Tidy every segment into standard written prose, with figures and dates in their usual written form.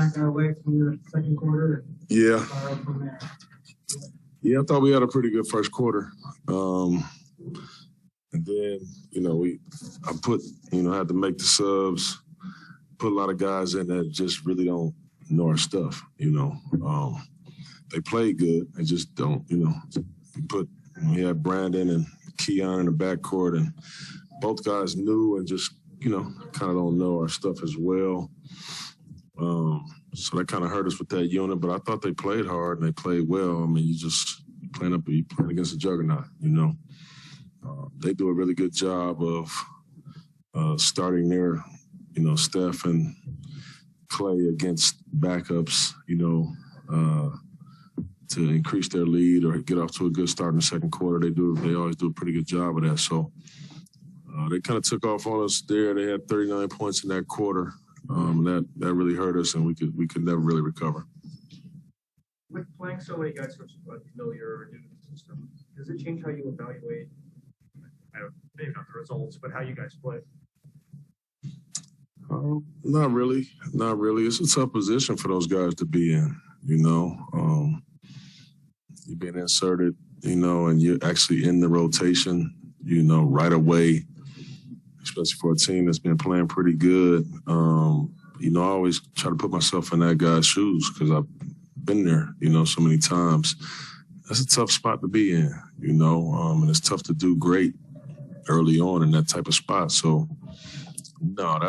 back that way from the second quarter? Yeah. Yeah, I thought we had a pretty good first quarter. And then, I had to make the subs, put a lot of guys in that just really don't know our stuff, They played good. They just don't, we had Brandon and Keon in the backcourt, and both guys knew and just, kind of don't know our stuff as well. So that kind of hurt us with that unit, but I thought they played hard and they played well. I mean, you playing against a juggernaut, They do a really good job of starting their, Steph and Clay against backups, to increase their lead or get off to a good start in the second quarter. They always do a pretty good job of that. So they kind of took off on us there. They had 39 points in that quarter. That really hurt us, and we could never really recover. With playing so many guys who are familiar or new to the system, does it change how you evaluate, maybe not the results, but how you guys play? Not really. Not really. It's a tough position for those guys to be in, You've been inserted, and you're actually in the rotation, right away, especially for a team that's been playing pretty good. I always try to put myself in that guy's shoes because I've been there, so many times. That's a tough spot to be in, and it's tough to do great early on in that type of spot. So, no, I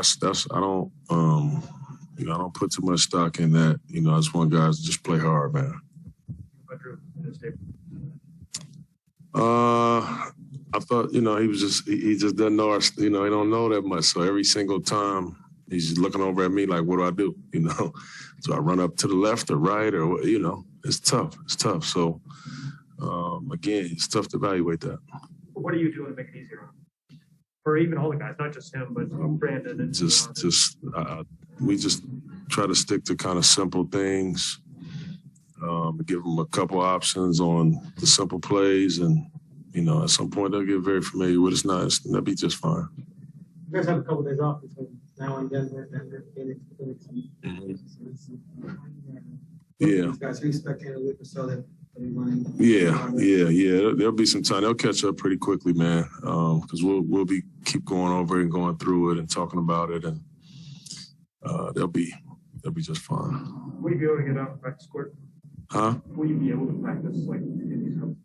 don't put too much stock in that. I just want guys to just play hard, man. I thought, he just doesn't know our, he don't know that much. So every single time he's just looking over at me like, what do I do? So I run up to the left or right or, it's tough. It's tough. So, again, it's tough to evaluate that. What are you doing to make it easier? For even all the guys, not just him, but Brandon and we just try to stick to kind of simple things, give them a couple options on the simple plays, and at some point they'll get very familiar with us. That'll be just fine. You guys have a couple days off between now and Denver. Yeah. You guys expect in a week or so that. Yeah. There'll be some time. They'll catch up pretty quickly, man. Because we'll keep going over it and going through it and talking about it, and they'll be just fine. Will you be able to get out and practice court? Huh? Will you be able to practice in these games?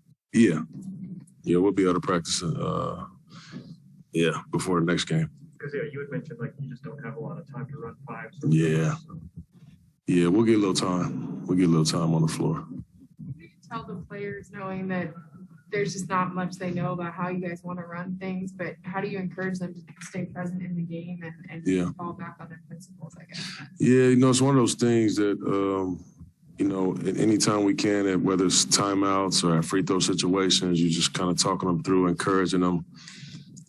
Yeah, we'll be able to practice. Before the next game. Because you had mentioned you just don't have a lot of time to run fives. Yeah, we'll get a little time. We'll get a little time on the floor. You can tell the players knowing that there's just not much they know about how you guys want to run things, but how do you encourage them to stay present in the game and fall back on their principles, I guess? Yeah, it's one of those things that, anytime we can, whether it's timeouts or free throw situations, you just kind of talking them through, encouraging them.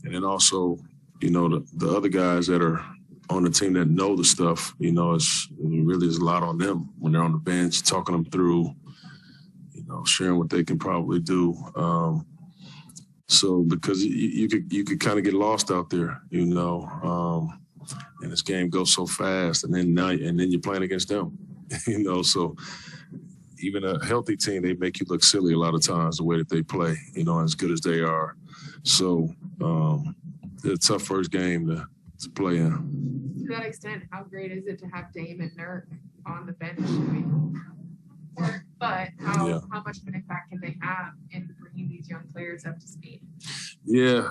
And then also, the other guys that are on the team that know the stuff, it's really is a lot on them when they're on the bench, talking them through, sharing what they can probably do. So because you could kind of get lost out there, and this game goes so fast, and then you're playing against them, So even a healthy team, they make you look silly a lot of times the way that they play, as good as they are. So it's a tough first game to play in. To that extent, how great is it to have Dame and Nurk on the bench? But how much of an impact can they have in bringing these young players up to speed? Yeah,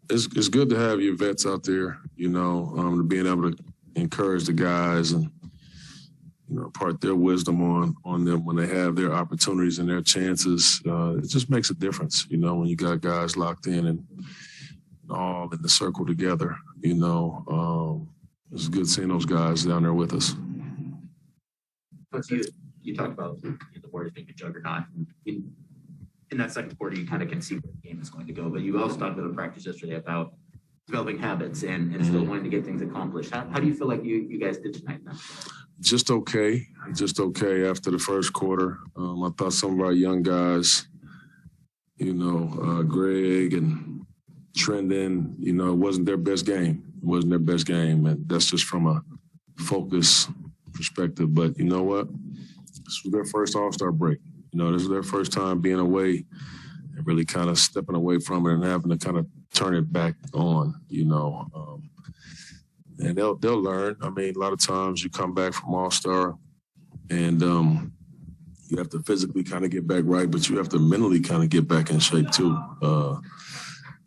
it's good to have your vets out there, to being able to encourage the guys and, impart their wisdom on them when they have their opportunities and their chances. It just makes a difference, when you got guys locked in and all in the circle together, it's good seeing those guys down there with us. But you talked about the Warriors being a juggernaut. In that second quarter, you kind of can see where the game is going to go. But you also talked about in practice yesterday about developing habits and still wanting to get things accomplished. How do you feel like you guys did tonight then? Just okay after the first quarter. I thought some of our young guys, Greg and Trendon, it wasn't their best game. And that's just from a focus perspective. But you know what? This was their first All-Star break. You know, this is their first time being away and really kind of stepping away from it and having to kind of turn it back on, you know. And they'll learn. I mean, a lot of times you come back from All-Star and you have to physically kind of get back right, but you have to mentally kind of get back in shape too.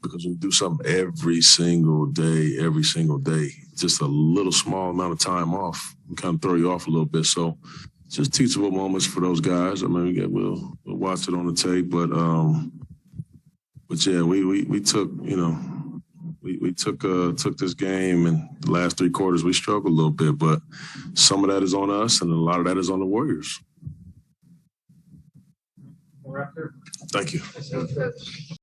Because when you do something every single day, just a little small amount of time off can kind of throw you off a little bit. So just teachable moments for those guys. I mean, we'll watch it on the tape, but yeah, we took, you know, we took this game, and the last 3 quarters we struggled a little bit, but some of that is on us and a lot of that is on the Warriors. We're up there. Thank you.